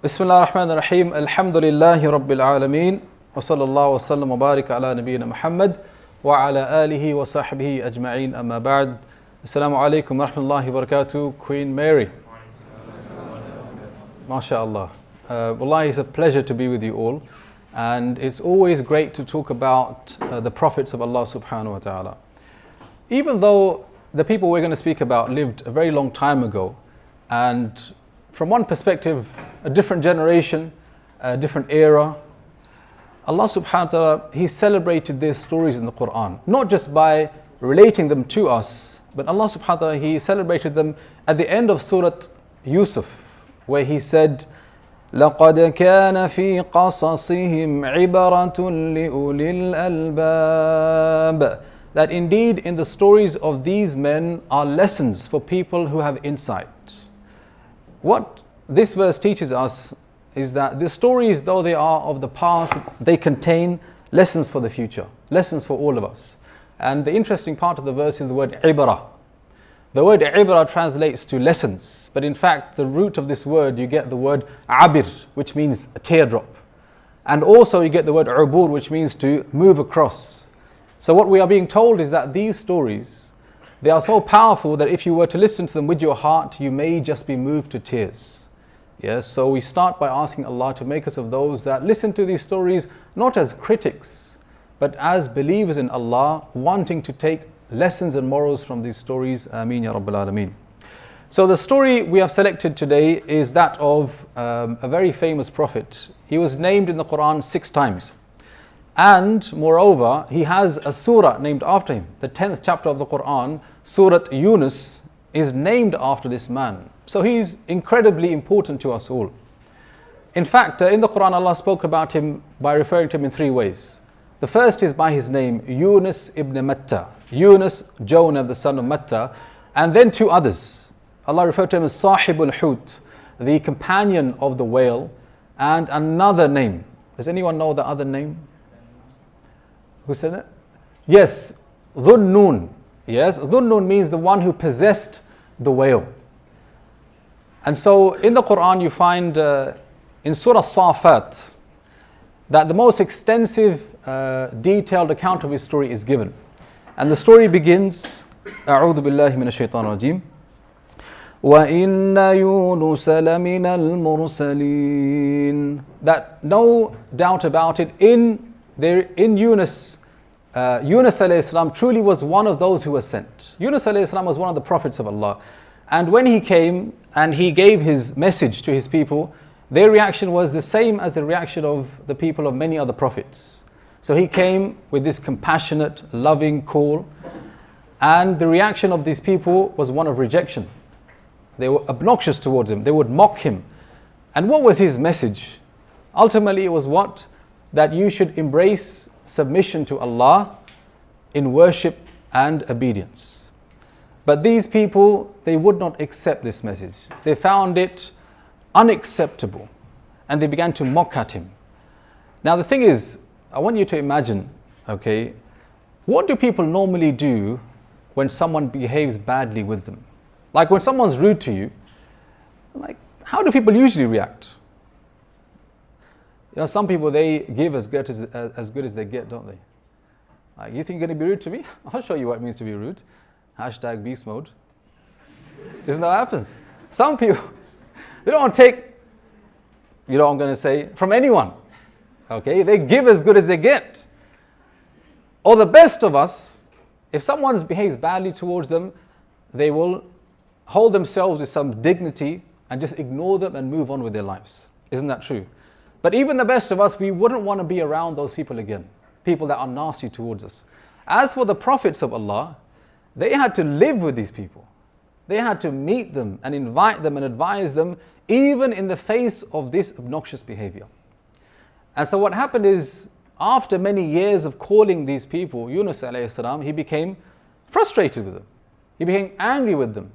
Bismillah ar-Rahman ar-Rahim. Alhamdulillahi Rabbil Alameen. Wa sallallahu wa sallam wa barik ala nabiyyina Muhammad wa ala alihi wa sahbihi ajma'een. Amma ba'd. Assalamu alaikum wa rahmatullahi wa barakatuh. Queen Mary. MashaAllah. Wallahi, it's a pleasure to be with you all. And it's always great to talk about the prophets of Allah subhanahu wa ta'ala. Even though the people we're going to speak about lived a very long time ago, and from one perspective, a different generation, a different era, Allah subhanahu wa ta'ala, He celebrated their stories in the Quran, not just by relating them to us, but Allah subhanahu wa ta'ala, He celebrated them at the end of Surah Yusuf, where He said, لَقَدْ كَانَ فِي قَصَصِهِمْ عِبَرَةٌ لِأُولِي الْأَلْبَابِ. That indeed in the stories of these men are lessons for people who have insight. What this verse teaches us is that the stories, though they are of the past, they contain lessons for the future, lessons for all of us. And the interesting part of the verse is the word ibrah. The word ibrah translates to lessons, but in fact the root of this word, you get the word abir, which means a teardrop. And also you get the word ubur, which means to move across. So what we are being told is that these stories, they are so powerful that if you were to listen to them with your heart, you may just be moved to tears. Yes, so we start by asking Allah to make us of those that listen to these stories not as critics, but as believers in Allah, wanting to take lessons and morals from these stories. Ameen ya Rabbil Alameen. So the story we have selected today is that of a very famous prophet. He was named in the Quran 6 times. And moreover, he has a surah named after him. The 10th chapter of the Quran, Surah Yunus, is named after this man. So he's incredibly important to us all. In fact, in the Quran, Allah spoke about him by referring to him in 3 ways. The first is by his name, Yunus ibn Matta. Yunus, Jonah, the son of Matta. And then 2 others. Allah referred to him as Sahibul Hut, the companion of the whale. And another name. Does anyone know the other name? Who said it? Yes, Dhunnun. Yes, Dhunnun means the one who possessed the whale. And so in the Quran you find in Surah Safat that the most extensive detailed account of his story is given. And the story begins, أعوذ بالله من الشيطان الرجيم وَإِنَّ يُونُسَ لَمِنَ الْمُرْسَلِينَ. That no doubt about it, in Yunus, Yunus alayhi salam truly was one of those who were sent. Yunus alayhi salam was one of the prophets of Allah. And when he came and he gave his message to his people, their reaction was the same as the reaction of the people of many other prophets. So he came with this compassionate, loving call, and the reaction of these people was one of rejection. They were obnoxious towards him. They would mock him. And what was his message? Ultimately, it was what? That you should embrace submission to Allah in worship and obedience. But these people, they would not accept this message. They found it unacceptable and they began to mock at him. Now the thing is, I want you to imagine, okay, what do people normally do when someone behaves badly with them? Like when someone's rude to you, like how do people usually react? You know, some people, they give as good as they get, don't they? Like, you think you're going to be rude to me? I'll show you what it means to be rude. Hashtag beast mode. Isn't that what happens? Some people, they don't want to take, you know what I'm going to say, from anyone. Okay, they give as good as they get. Or the best of us, if someone behaves badly towards them, they will hold themselves with some dignity and just ignore them and move on with their lives. Isn't that true? But even the best of us, we wouldn't want to be around those people again. People that are nasty towards us. As for the prophets of Allah, they had to live with these people. They had to meet them and invite them and advise them, even in the face of this obnoxious behavior. And so what happened is, after many years of calling these people, Yunus alayhi salam, he became frustrated with them. He became angry with them.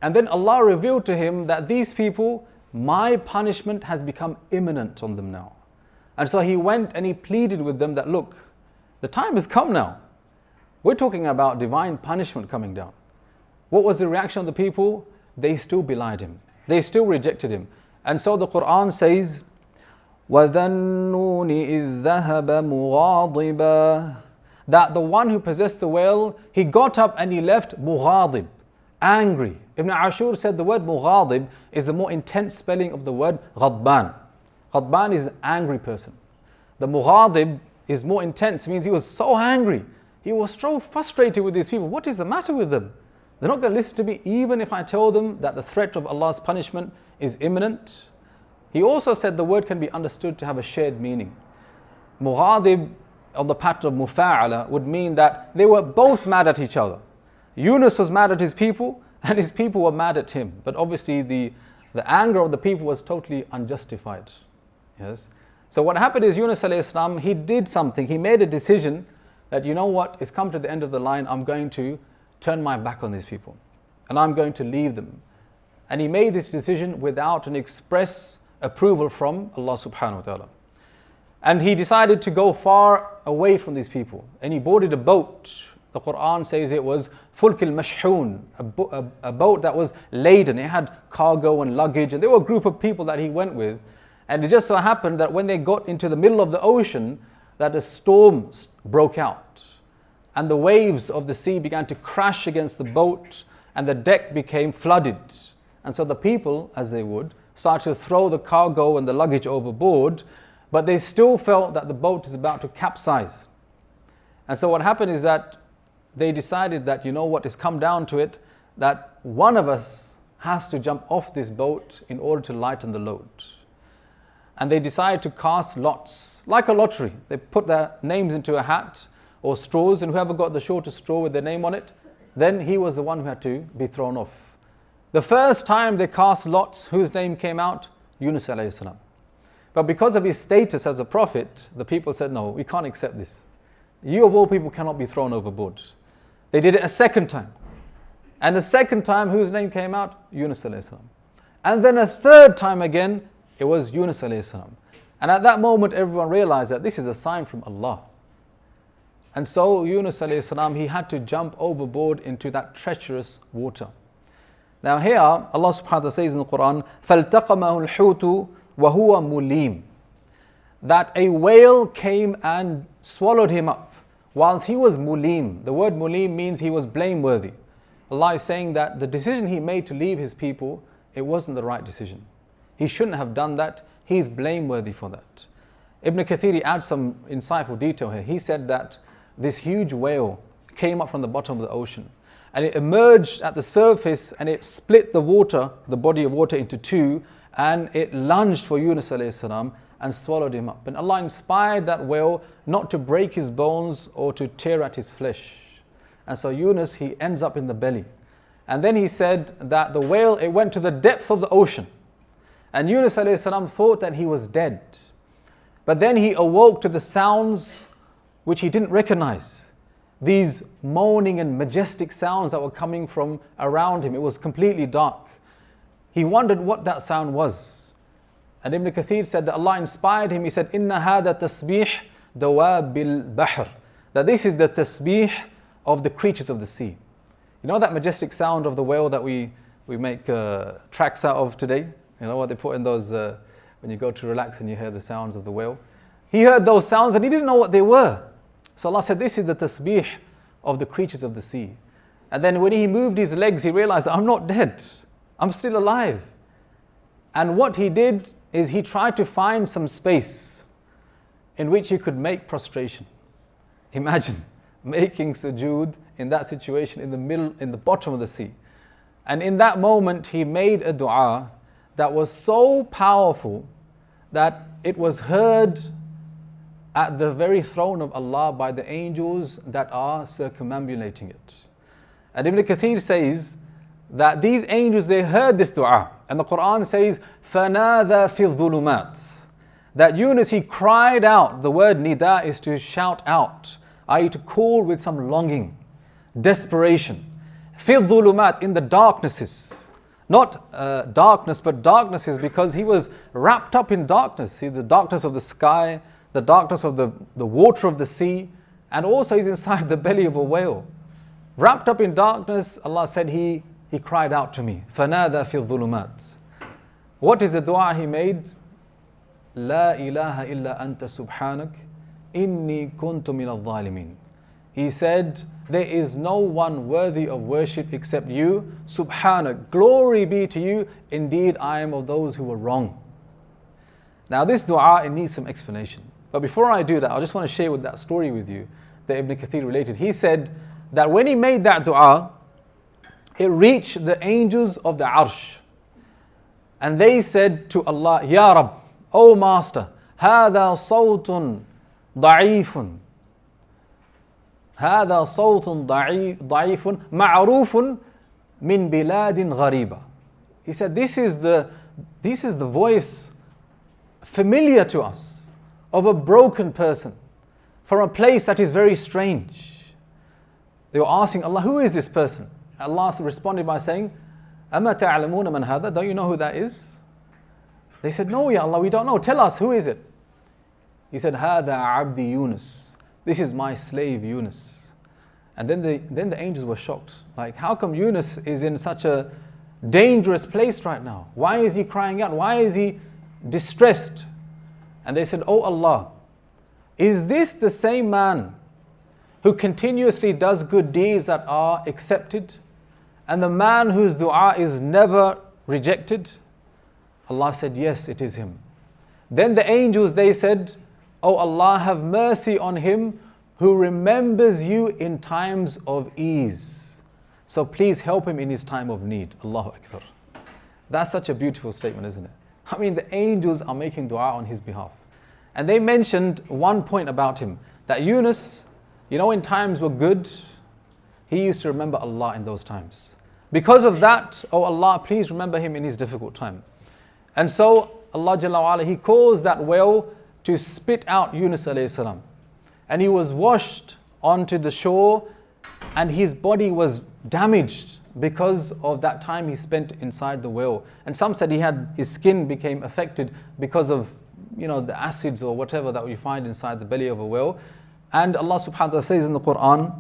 And then Allah revealed to him that these people, my punishment has become imminent on them now. And so he went and he pleaded with them that, look, the time has come now. We're talking about divine punishment coming down. What was the reaction of the people? They still belied him. They still rejected him. And so the Quran says, وَذَنُّونِ إِذْ ذَهَبَ مُغَاضِبًا, that the one who possessed the whale, he got up and he left mughadib, angry. Ibn Ashur said the word mughadib is the more intense spelling of the word ghadban. Ghadban is an angry person. The mughadib is more intense, it means he was so angry. He was so frustrated with these people. What is the matter with them? They're not going to listen to me even if I tell them that the threat of Allah's punishment is imminent. He also said the word can be understood to have a shared meaning. Mughadib, on the pattern of mufa'ala, would mean that they were both mad at each other. Yunus was mad at his people and his people were mad at him. But obviously the anger of the people was totally unjustified. Yes. So what happened is Yunus alayhi salam, he did something. He made a decision that, you know what, it's come to the end of the line, I'm going to turn my back on these people and I'm going to leave them. And he made this decision without an express approval from Allah subhanahu wa ta'ala. And he decided to go far away from these people. And he boarded a boat. The Quran says it was fulk al-mashhoon, a boat that was laden. It had cargo and luggage, and there were a group of people that he went with. And it just so happened that when they got into the middle of the ocean, that a storm broke out. And the waves of the sea began to crash against the boat, and the deck became flooded. And so the people, as they would, started to throw the cargo and the luggage overboard, but they still felt that the boat is about to capsize. And so what happened is that they decided that, you know what, it's come down to it, that one of us has to jump off this boat in order to lighten the load. And they decided to cast lots, like a lottery. They put their names into a hat or straws, and whoever got the shortest straw with their name on it, then he was the one who had to be thrown off. The first time they cast lots, whose name came out? Yunus alayhi salam. But because of his status as a prophet, the people said, no, we can't accept this. You of all people cannot be thrown overboard. They did it a second time. And the second time, whose name came out? Yunus alayhi salam. And then a third time again, it was Yunus alayhi salam. And at that moment, everyone realized that this is a sign from Allah. And so Yunus alayhi salam, he had to jump overboard into that treacherous water. Now here, Allah subhanahu wa ta'ala says in the Quran, فَالْتَقَمَهُ الْحُوتُ وَهُوَ مُلِيمٌ, that a whale came and swallowed him up whilst he was mulim. The word mulim means he was blameworthy. Allah is saying that the decision he made to leave his people, it wasn't the right decision. He shouldn't have done that. He's blameworthy for that. Ibn Kathir adds some insightful detail here. He said that this huge whale came up from the bottom of the ocean and it emerged at the surface and it split the water, the body of water, into two, and it lunged for Yunus alayhi salam and swallowed him up. And Allah inspired that whale not to break his bones or to tear at his flesh. And so Yunus, he ends up in the belly. And then he said that the whale, it went to the depth of the ocean. And Yunus alayhi salam thought that he was dead. But then he awoke to the sounds which he didn't recognize. These moaning and majestic sounds that were coming from around him. It was completely dark. He wondered what that sound was. And Ibn Kathir said that Allah inspired him. He said, "Inna hada tasbih dawabil bahr," that this is the tasbih of the creatures of the sea. You know that majestic sound of the whale that we make tracks out of today? You know what they put in those, when you go to relax and you hear the sounds of the whale? He heard those sounds and he didn't know what they were. So Allah said, this is the tasbih of the creatures of the sea. And then when he moved his legs, he realized, I'm not dead. I'm still alive. And what he did is he tried to find some space in which he could make prostration. Imagine making sujood in that situation, in the middle, in the bottom of the sea. And in that moment, he made a dua that was so powerful that it was heard at the very throne of Allah by the angels that are circumambulating it. And Ibn Kathir says that these angels, they heard this dua. And the Quran says, فَنَادَى فِي الظُّلُمَاتِ, that Yunus, he cried out. The word nida is to shout out, i.e. to call with some longing, desperation. فِي الظُّلُمَاتِ, in the darknesses. Not darkness, but darknesses, because he was wrapped up in darkness. See, the darkness of the sky, the darkness of the water of the sea, and also he's inside the belly of a whale. Wrapped up in darkness, Allah said, he cried out to me. فَنَادَى فِي الظُّلُمَاتِ. What is the dua he made? La ilaha illa anta subhanak inni kuntu min al-zalimin. He said, there is no one worthy of worship except you. Subhanak, glory be to you. Indeed, I am of those who were wrong. Now this dua, it needs some explanation. But before I do that, I just want to share with that story with you that Ibn Kathir related. He said that when he made that dua, it reached the angels of the Arsh. And they said to Allah, Ya Rab, O Master, هذا صوت ضعيف هذا صوت ضعيف معروف من بلاد غريبة. He said, this is the voice familiar to us of a broken person from a place that is very strange. They were asking Allah, who is this person? Allah responded by saying, أَمَا تَعْلَمُونَ مَنْ هَذَا? Don't you know who that is? They said, no, Ya Allah, we don't know. Tell us, who is it? He said, هَذَا عَبْدِ Yunus. This is my slave Yunus. And then the angels were shocked. Like, how come Yunus is in such a dangerous place right now? Why is he crying out? Why is he distressed? And they said, Oh Allah, is this the same man who continuously does good deeds that are accepted, and the man whose dua is never rejected? Allah said, yes, it is him. Then the angels, they said, Oh Allah, have mercy on him who remembers you in times of ease. So please help him in his time of need. Allahu Akbar. That's such a beautiful statement, isn't it? I mean, the angels are making dua on his behalf. And they mentioned one point about him, that Yunus, you know, in times were good, he used to remember Allah in those times. Because of that, oh Allah, please remember him in his difficult time. And so Allah Jalla wa Ala, He caused that well to spit out Yunus alayhi salam. And he was washed onto the shore, and his body was damaged because of that time he spent inside the well. And some said his skin became affected because of, you know, the acids or whatever that we find inside the belly of a well. And Allah subhanahu wa ta'ala says in the Quran,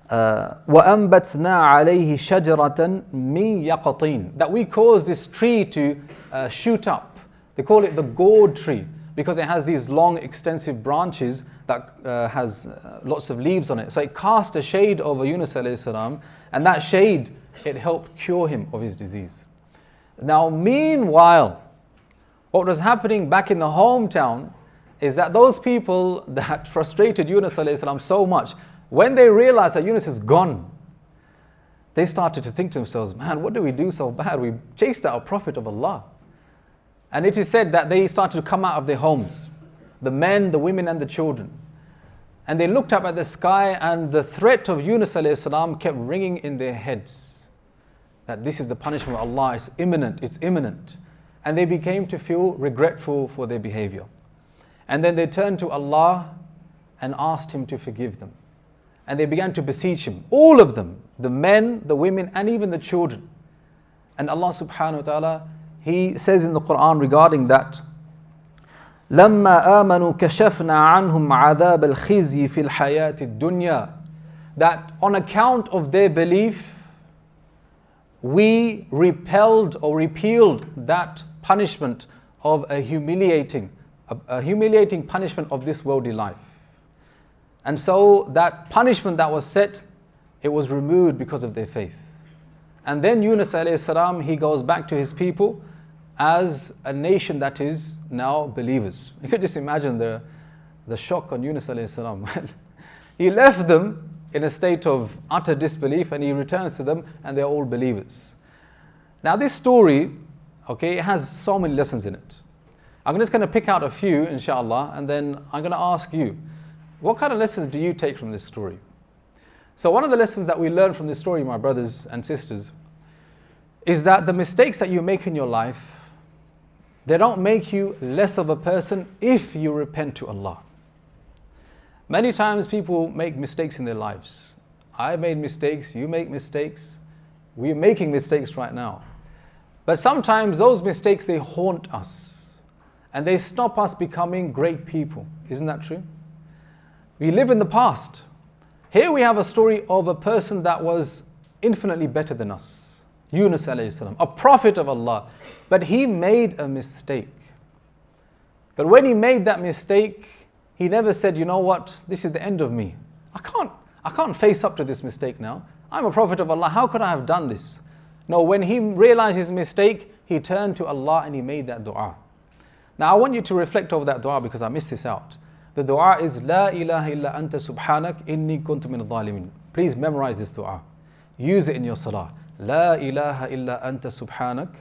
وَأَنْبَتْنَا عَلَيْهِ شَجَرَةً مِنْ يَقَطِينَ, that we caused this tree to shoot up. They call it the gourd tree because it has these long extensive branches that has lots of leaves on it. So it cast a shade over Yunus alayhi salam, and that shade, it helped cure him of his disease. Now meanwhile, what was happening back in the hometown is that those people that frustrated Yunus alayhi salam so much, when they realized that Yunus is gone, they started to think to themselves, man, what did we do so bad? We chased out a prophet of Allah. And it is said that they started to come out of their homes, the men, the women and the children. And they looked up at the sky, and the threat of Yunus alayhi salam kept ringing in their heads, that this is the punishment of Allah, it's imminent, it's imminent. And they became to feel regretful for their behavior. And then they turned to Allah and asked Him to forgive them. And they began to beseech Him, all of them, the men, the women and even the children. And Allah subhanahu wa ta'ala, He says in the Quran regarding that, لَمَّا آمَنُوا كَشَفْنَا عَنْهُمْ عَذَابَ الْخِزْيِ فِي الْحَيَاةِ الدُّنْيَا, that on account of their belief, we repelled or repealed that punishment of a humiliating punishment of this worldly life. And so that punishment that was set, it was removed because of their faith. And then Yunus alayhi salam, he goes back to his people as a nation that is now believers. You could just imagine the shock on Yunus alayhi salam. He left them in a state of utter disbelief, and he returns to them and they're all believers. Now this story, okay, it has so many lessons in it. I'm just going to pick out a few, inshallah, and then I'm going to ask you, what kind of lessons do you take from this story? So one of the lessons that we learn from this story, my brothers and sisters, is that the mistakes that you make in your life, they don't make you less of a person if you repent to Allah. Many times people make mistakes in their lives. I've made mistakes, you make mistakes, we're making mistakes right now. But sometimes those mistakes, they haunt us and they stop us becoming great people. Isn't that true? We live in the past. Here we have a story of a person that was infinitely better than us. Yunus alayhi salam, a prophet of Allah. But he made a mistake. But when he made that mistake, he never said, you know what, this is the end of me. I can't face up to this mistake now. I'm a prophet of Allah, how could I have done this? No, when he realized his mistake, he turned to Allah and he made that dua. Now I want you to reflect over that dua because I missed this out. The dua is La ilaha illa anta subhanak inni kuntu min al-zalimin. Please memorize this dua. Use it in your salah. La ilaha illa anta subhanak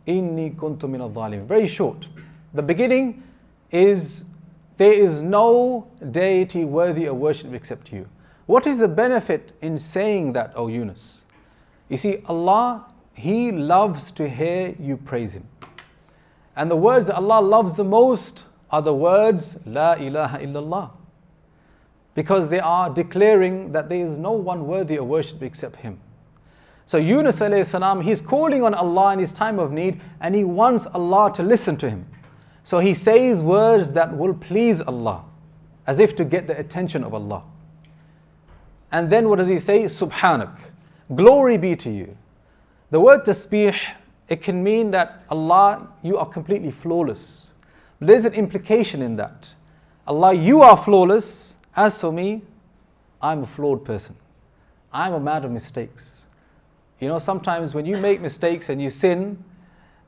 inni kuntu min al-zalimin. Very short. The beginning is there is no deity worthy of worship except you. What is the benefit in saying that, O Yunus? You see, Allah, He loves to hear you praise Him. And the words that Allah loves the most are the words La ilaha illallah. Because they are declaring that there is no one worthy of worship except Him. So Yunus alayhi salam, he's calling on Allah in his time of need and he wants Allah to listen to him. So he says words that will please Allah, as if to get the attention of Allah. And then what does he say? Subhanak. Glory be to you. The word tasbih, it can mean that Allah, you are completely flawless. There's an implication in that. Allah, you are flawless. As for me, I'm a flawed person. I'm a man of mistakes. You know, sometimes when you make mistakes and you sin,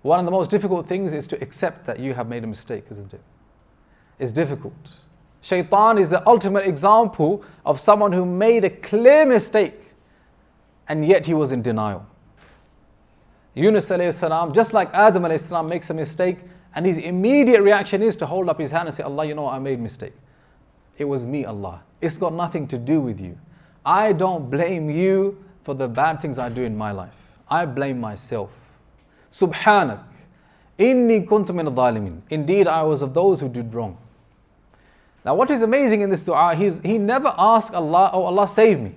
one of the most difficult things is to accept that you have made a mistake, isn't it? It's difficult. Shaitan is the ultimate example of someone who made a clear mistake and yet he was in denial. Yunus alayhi salam, just like Adam alayhi salam, makes a mistake and his immediate reaction is to hold up his hand and say, Allah, you know what, I made a mistake. It was me, Allah. It's got nothing to do with you. I don't blame you for the bad things I do in my life. I blame myself. Subhanak, inni kuntu min al-zalimin. Indeed, I was of those who did wrong. Now what is amazing in this dua, he never asked Allah, oh Allah, save me.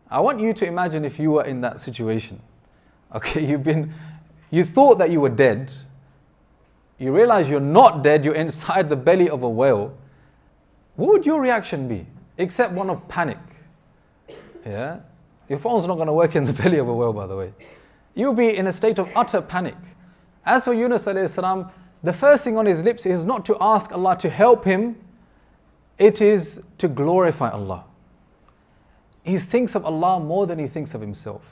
I want you to imagine if you were in that situation. Okay, you thought that you were dead. You realize you're not dead, you're inside the belly of a whale. What would your reaction be? Except one of panic. Yeah? Your phone's not going to work in the belly of a whale, by the way. You'll be in a state of utter panic. As for Yunus alayhi salam, the first thing on his lips is not to ask Allah to help him, it is to glorify Allah. He thinks of Allah more than he thinks of himself.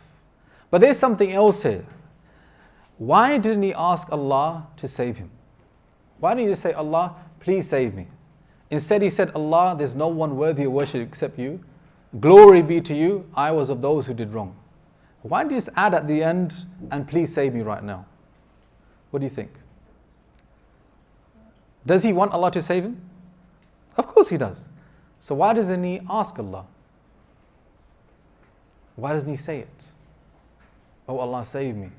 But there's something else here. Why didn't he ask Allah to save him? Why didn't he say, Allah, please save me? Instead he said, Allah, there's no one worthy of worship except you. Glory be to you, I was of those who did wrong. Why did you just add at the end, and please save me right now? What do you think? Does he want Allah to save him? Of course he does. So why doesn't he ask Allah? Why doesn't he say it? Oh Allah, save me.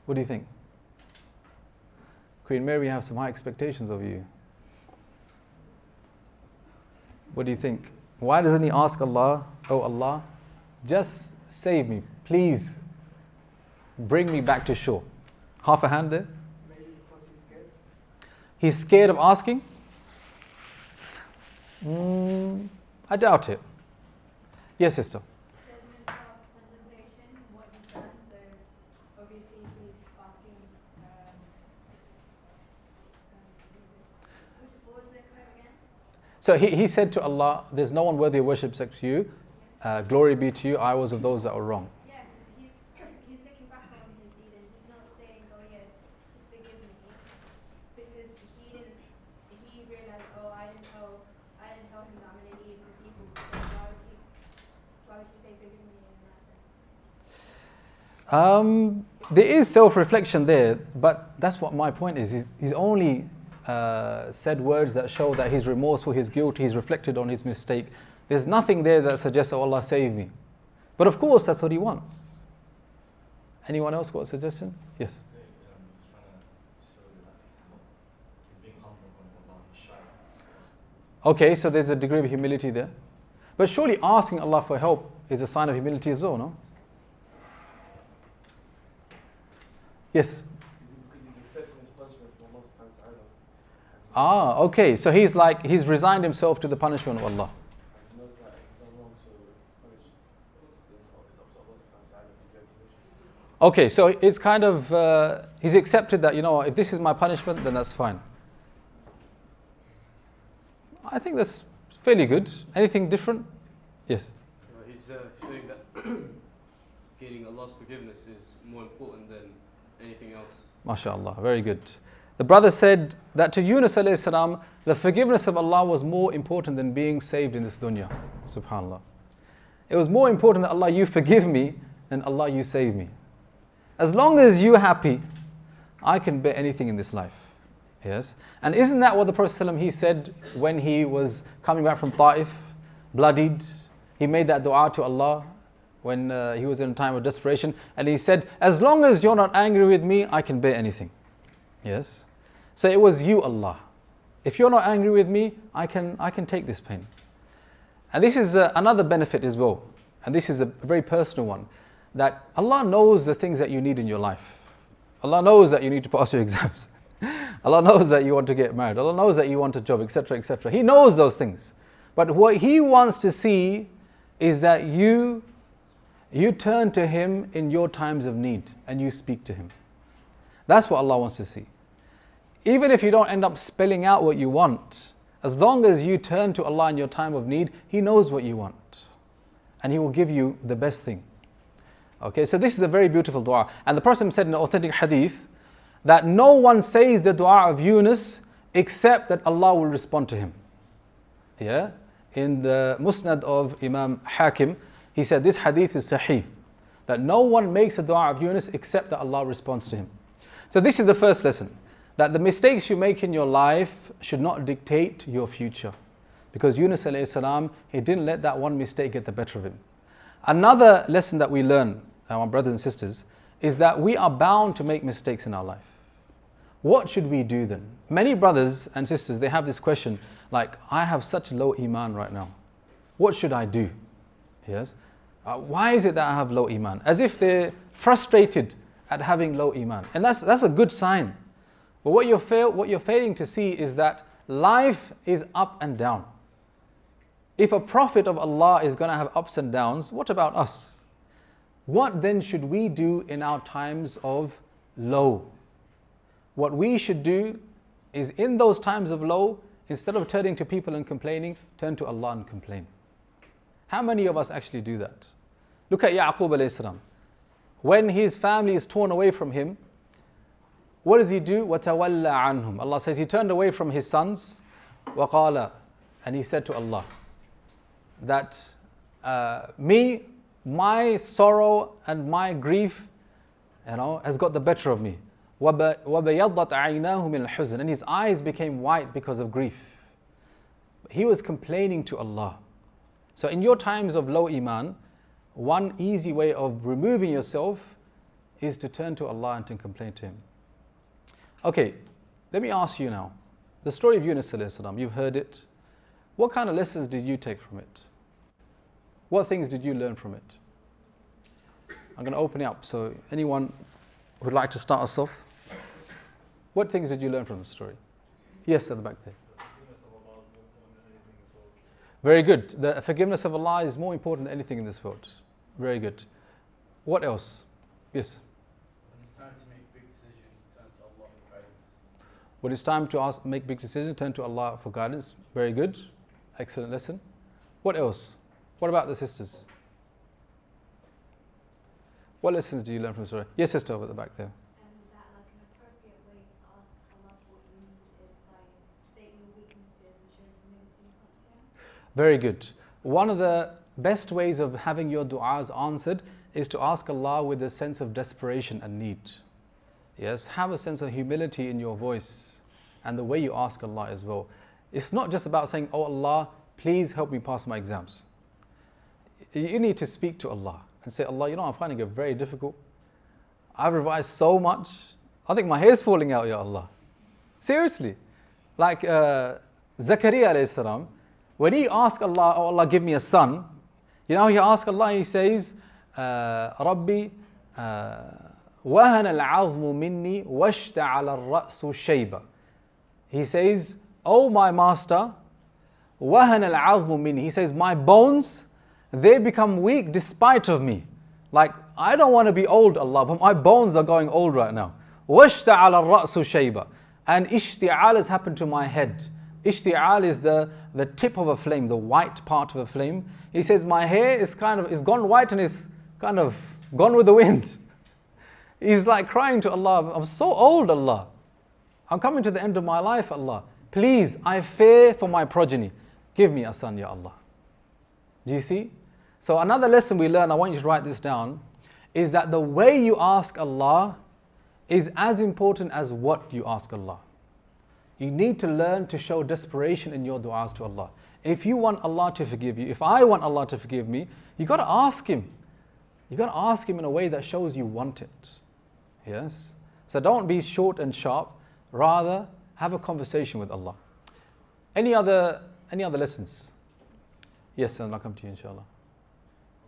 What do you think? Queen Mary, we have some high expectations of you. What do you think? Why doesn't he ask Allah, oh Allah, just save me, please bring me back to shore? Half a hand there? Maybe because he's scared. He's scared of asking? I doubt it. Yes, sister. There's no self-contemplation, what he's done, so obviously he's asking, what was the quote again? So he said to Allah, there's no one worthy of worship except you. Glory be to you, I was of those that were wrong. Yeah, because he's looking back on his deed and he's not saying, oh yeah, just forgive me. Because he realized, oh, I didn't tell him that I'm going to leave the people. So why would he say forgive me in that sense? There is self-reflection there, but that's what my point is. He's only said words that show that he's remorseful, he's guilty, he's reflected on his mistake. There's nothing there that suggests, oh Allah, save me. But of course, that's what he wants. Anyone else got a suggestion? Yes. Okay, so there's a degree of humility there. But surely asking Allah for help is a sign of humility as well, no? Yes. Because he's accepting his punishment from Allah subhanahu wa ta'ala. Okay, so he's resigned himself to the punishment of Allah. He knows that he's done wrong, so he's punished. Okay, so it's kind of, he's accepted that, you know, if this is my punishment, then that's fine. I think that's fairly good. Anything different? Yes. So he's showing that gaining Allah's forgiveness is more important than anything else. MashaAllah, very good. The brother said that to Yunus alayhi salam, the forgiveness of Allah was more important than being saved in this dunya. Subhanallah. It was more important that Allah, you forgive me, than Allah, you save me. As long as you're happy, I can bear anything in this life. Yes. And isn't that what the Prophet ﷺ, he said when he was coming back from Ta'if, bloodied? He made that dua to Allah when he was in a time of desperation. And he said, as long as you're not angry with me, I can bear anything. Yes. So it was you, Allah. If you're not angry with me, I can take this pain. And this is another benefit as well. And this is a very personal one. That Allah knows the things that you need in your life. Allah knows that you need to pass your exams. Allah knows that you want to get married. Allah knows that you want a job, etc., etc. He knows those things. But what He wants to see is that you turn to Him in your times of need and you speak to Him. That's what Allah wants to see. Even if you don't end up spelling out what you want, as long as you turn to Allah in your time of need, He knows what you want. And He will give you the best thing. Okay, so this is a very beautiful dua. And the Prophet said in an authentic hadith that no one says the dua of Yunus except that Allah will respond to him. Yeah? In the Musnad of Imam Hakim, he said this hadith is sahih. That no one makes a dua of Yunus except that Allah responds to him. So this is the first lesson. That the mistakes you make in your life should not dictate your future. Because Yunus alayhi salam, he didn't let that one mistake get the better of him. Another lesson that we learn, my brothers and sisters, is that we are bound to make mistakes in our life. What should we do then? Many brothers and sisters, they have this question, like, I have such low iman right now. What should I do? Yes. Why is it that I have low iman? As if they're frustrated at having low iman. And that's a good sign. But what you're failing to see is that life is up and down. If a prophet of Allah is going to have ups and downs, what about us? What then should we do in our times of low? What we should do is in those times of low, instead of turning to people and complaining, turn to Allah and complain. How many of us actually do that? Look at Yaqub alayhi salam. When his family is torn away from him, what does he do? وَتَوَلَّى عَنْهُمْ. Allah says he turned away from his sons. وَقَالَ. And he said to Allah that my sorrow and my grief, has got the better of me. وَبَيَضَّتْ عَيْنَاهُ مِنَ الْحُزْنِ. And his eyes became white because of grief. He was complaining to Allah. So in your times of low iman, one easy way of removing yourself is to turn to Allah and to complain to Him. Okay, let me ask you now. The story of Yunus alayhi salam, you've heard it. What kind of lessons did you take from it? What things did you learn from it? I'm going to open it up. So anyone would like to start us off? What things did you learn from the story? Yes, at the back there. Very good. The forgiveness of Allah is more important than anything in this world. Very good. What else? Yes. When it's time to make big decisions, turn to Allah for guidance. Very good. Excellent lesson. What else? What about the sisters? What lessons do you learn from the story? Yes, sister, over at the back there. That like an appropriate way to ask Allah for what you need is by stating your weaknesses and showing humility in front of Him. Very good. One of the best ways of having your du'as answered is to ask Allah with a sense of desperation and need. Yes, have a sense of humility in your voice and the way you ask Allah as well. It's not just about saying, oh Allah, please help me pass my exams. You need to speak to Allah and say, Allah, I'm finding it very difficult. I've revised so much. I think my hair's falling out, Ya Allah. Seriously. Like Zakaria alayhi salam, when he asked Allah, oh Allah, give me a son, he asks Allah, he says, Rabbi, وهن العظم مني واشتعل الرأس شيبة. He says, oh my master, وهن العظم مني. He says, my bones, they become weak despite of me. Like, I don't want to be old, Allah, but my bones are going old right now. وَاشْتَعَلَ الرَّأْسُ شَيْبًا. And ishti'al has happened to my head. Ishti'al is the tip of a flame, the white part of a flame. He says, my hair is gone white and is kind of gone with the wind. He's like crying to Allah, I'm so old, Allah. I'm coming to the end of my life, Allah. Please, I fear for my progeny. Give me a son, Ya Allah. Do you see? So another lesson we learn, I want you to write this down, is that the way you ask Allah is as important as what you ask Allah. You need to learn to show desperation in your du'as to Allah. If you want Allah to forgive you, if I want Allah to forgive me, you got to ask Him. You got to ask Him in a way that shows you want it. Yes? So don't be short and sharp. Rather, have a conversation with Allah. Any other lessons? Yes, and I'll come to you, inshallah.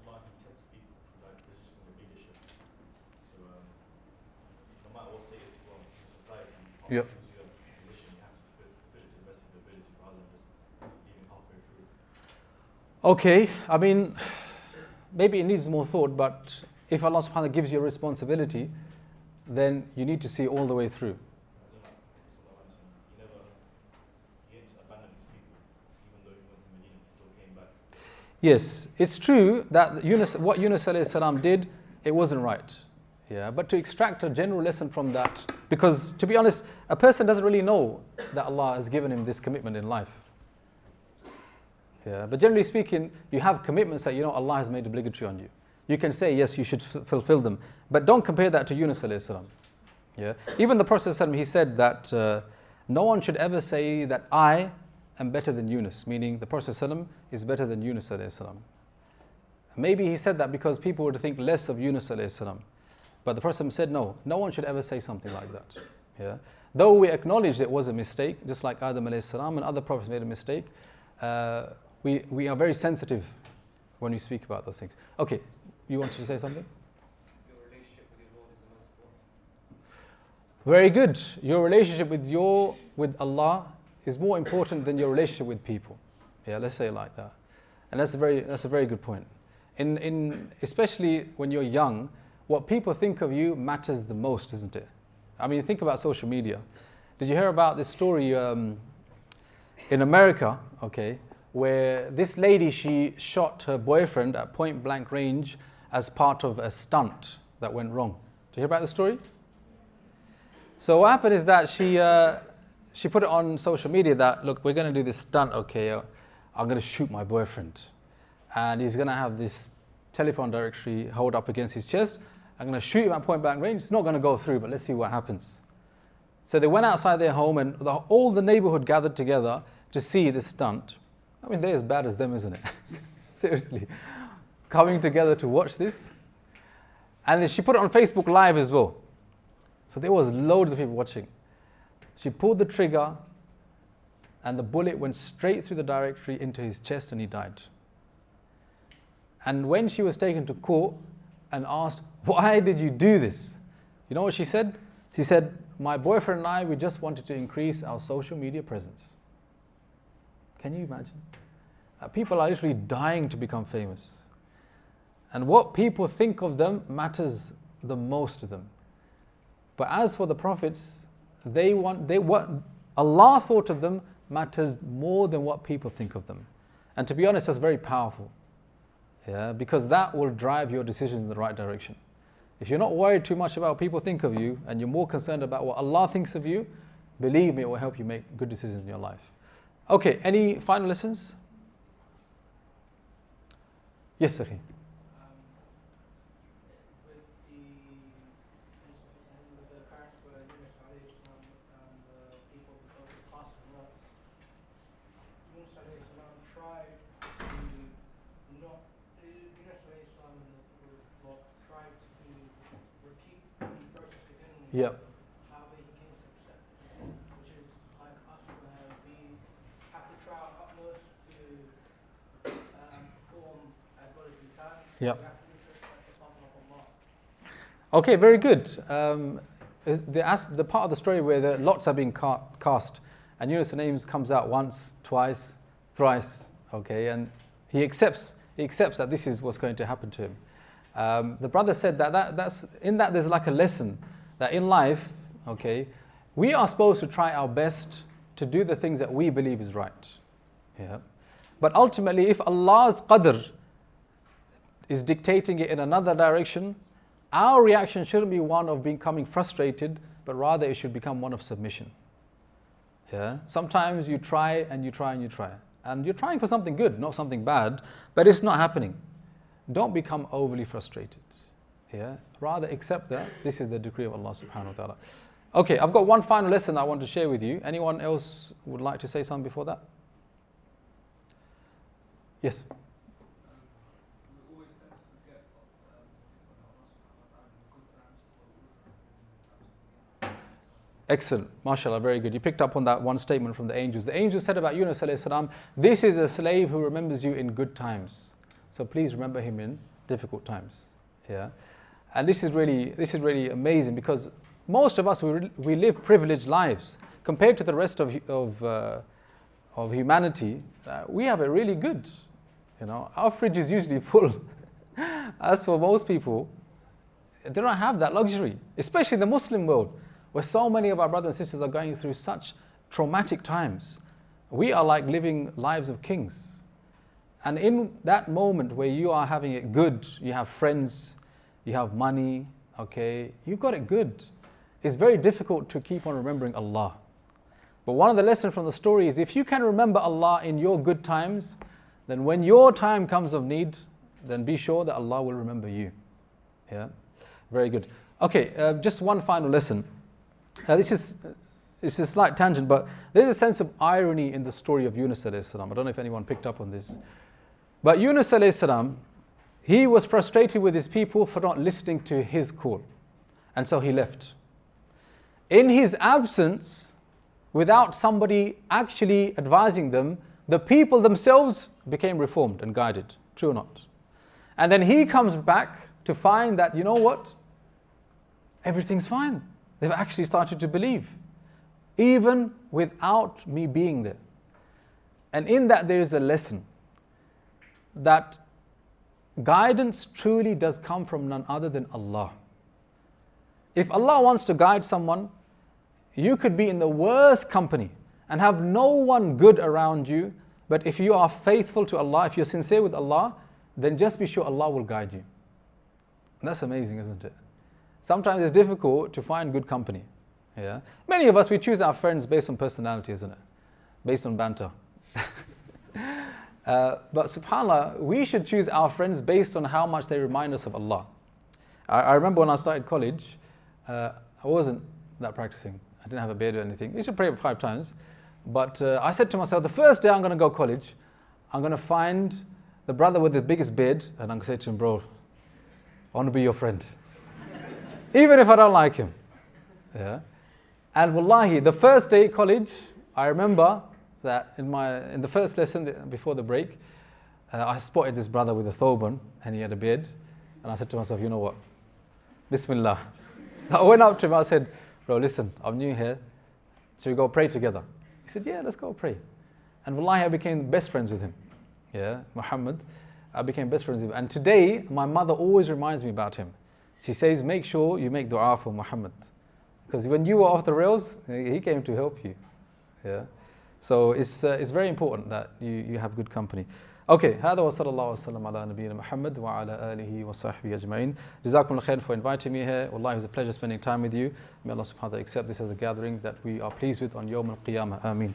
Allah tests people for like positions of leadership. So no matter what status you are in society, Yep. your position, you have to put it to the best of your ability rather than just leaving halfway through. Okay, I mean, maybe it needs more thought, but if Allah subhanahu wa ta'ala gives you a responsibility, then you need to see all the way through. Yes, it's true that what Yunus alayhi salam did, it wasn't right. Yeah, but to extract a general lesson from that, because to be honest, a person doesn't really know that Allah has given him this commitment in life. Yeah, but generally speaking, you have commitments that you know Allah has made obligatory on you. You can say, yes, you should fulfill them, but don't compare that to Yunus alayhi salam. Yeah, even the Prophet ﷺ, he said that no one should ever say that I am better than Yunus, meaning the Prophet ﷺ is better than Yunus alayhi salam. Maybe he said that because people would think less of Yunus alayhi salam. But the Prophet said, no one should ever say something like that. Yeah? Though we acknowledge it was a mistake, just like Adam alayhi salam and other prophets made a mistake, we are very sensitive when we speak about those things. Okay, you wanted to say something? Your relationship with your Lord is the most important. Very good. Your relationship with Allah is more important than your relationship with people. Yeah, let's say it like that. And that's a very good point. Especially when you're young, what people think of you matters the most, isn't it? I mean, think about social media. Did you hear about this story in America, okay, where this lady, she shot her boyfriend at point blank range as part of a stunt that went wrong? Did you hear about the story? So what happened is that she put it on social media that, look, we're going to do this stunt, okay, I'm going to shoot my boyfriend. And he's going to have this telephone directory held up against his chest. I'm going to shoot him at point blank range. It's not going to go through, but let's see what happens. So they went outside their home and all the neighborhood gathered together to see this stunt. I mean, they're as bad as them, isn't it? Seriously. Coming together to watch this. And then she put it on Facebook Live as well. So there was loads of people watching. She pulled the trigger and the bullet went straight through the directory into his chest and he died. And when she was taken to court and asked, why did you do this? You know what she said? She said, my boyfriend and I, we just wanted to increase our social media presence. Can you imagine? People are literally dying to become famous. And what people think of them matters the most to them. But as for the prophets, what Allah thought of them matters more than what people think of them. And to be honest, that's very powerful. Yeah, because that will drive your decisions in the right direction. If you're not worried too much about what people think of you and you're more concerned about what Allah thinks of you, believe me, it will help you make good decisions in your life. Okay, any final lessons? Yes, Sakhi. With the current where Yunus alayhi salam and the people because of cost of love, Yunus alayhi salam tried to not, Yunus alayhi salam and the lot tried to repeat the process again. Yep. However he came to accept it, which is like us where we have to try our utmost to perform as well as we can. Yep. We have to respect the partner of Allah. Okay, very good. The part of the story where the lots are being cast and Yunus' name comes out once, twice, thrice, okay, and he accepts that this is what's going to happen to him. The brother said that's in that there's like a lesson that in life, okay, we are supposed to try our best to do the things that we believe is right. Yeah. But ultimately, if Allah's qadr is dictating it in another direction, our reaction shouldn't be one of becoming frustrated, but rather it should become one of submission. Yeah. Sometimes you try and you try and you try. And you're trying for something good, not something bad, but it's not happening. Don't become overly frustrated. Yeah? Rather accept that this is the decree of Allah subhanahu wa ta'ala. Okay, I've got one final lesson I want to share with you. Anyone else would like to say something before that? Yes? We always tend to forget when Allah subhanahu wa ta'ala in good times or Excellent. MashaAllah, very good. You picked up on that one statement from the angels. The angels said about Yunus alayhi salam, this is a slave who remembers you in good times. So please remember him in difficult times. Yeah. And this is really amazing, because most of us, we live privileged lives. Compared to the rest of humanity, we have it really good. You know, our fridge is usually full. As for most people, they don't have that luxury, especially in the Muslim world, where so many of our brothers and sisters are going through such traumatic times. We are like living lives of kings. And in that moment where you are having it good, you have friends, you have money, okay, you've got it good. It's very difficult to keep on remembering Allah. But one of the lessons from the story is, if you can remember Allah in your good times, then when your time comes of need, then be sure that Allah will remember you. Yeah, very good. Okay, just one final lesson. This is a slight tangent, but there's a sense of irony in the story of Yunus alayhi salam. I don't know if anyone picked up on this. But Yunus alayhi salam, he was frustrated with his people for not listening to his call. And so he left. In his absence, without somebody actually advising them, the people themselves became reformed and guided. True or not? And then he comes back to find that, you know what? Everything's fine. They've actually started to believe, even without me being there. And in that there is a lesson that guidance truly does come from none other than Allah. If Allah wants to guide someone, you could be in the worst company and have no one good around you, but if you are faithful to Allah, if you're sincere with Allah, then just be sure Allah will guide you. And that's amazing, isn't it? Sometimes it's difficult to find good company. Yeah? Many of us, we choose our friends based on personality, isn't it? Based on banter. But subhanAllah, we should choose our friends based on how much they remind us of Allah. I remember when I started college, I wasn't that practicing. I didn't have a beard or anything. I used to pray 5 times. But I said to myself, the first day I'm going to go to college, I'm going to find the brother with the biggest beard, and I'm going to say to him, bro, I want to be your friend. Even if I don't like him. Yeah. And wallahi, the first day at college, I remember that in the first lesson before the break, I spotted this brother with a thoban and he had a beard, and I said to myself, you know what, Bismillah. I went up to him, I said, bro, listen, I'm new here, should we go pray together? He said, yeah, let's go pray. And wallahi, I became best friends with him. Yeah, Muhammad, I became best friends with him. And today, my mother always reminds me about him. She says, make sure you make dua for Muhammad, because when you were off the rails, he came to help you. Yeah. So it's very important that you have good company. Okay, هذا وصلى الله وسلم على نبينا محمد وعلى آله وصحبه أجمعين. جزاكم الله خير for inviting me here. Wallahi, it was a pleasure spending time with you. May Allah subhanahu wa ta'ala accept this as a gathering that we are pleased with on Yawm al-Qiyamah. Ameen.